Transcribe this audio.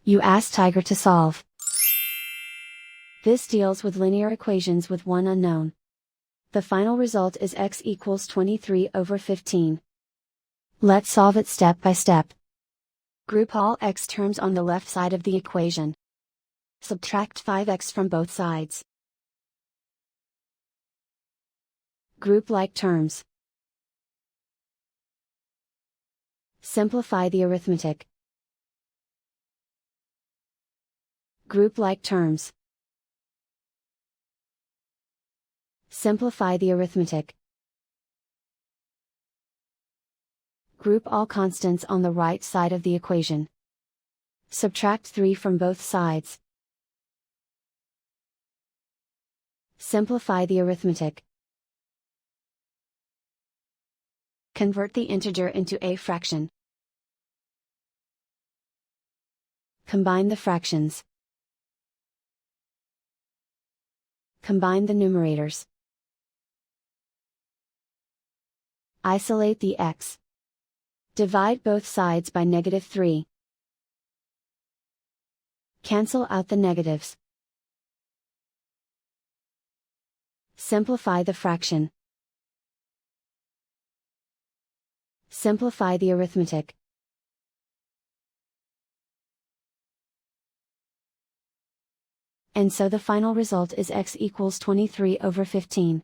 You ask Tiger to solve. This deals with linear equations with one unknown. The final result is x equals 23/15. Let's solve it step by step. Group all x terms on the left side of the equation. Subtract 5x from both sides. Group like terms. Simplify the arithmetic. Group like terms. Simplify the arithmetic. Group all constants on the right side of the equation. Subtract 3 from both sides. Simplify the arithmetic. Convert the integer into a fraction. Combine the fractions. Combine the numerators. Isolate the x. Divide both sides by -3. Cancel out the negatives. Simplify the fraction. Simplify the arithmetic. And so the final result is x equals 23/15.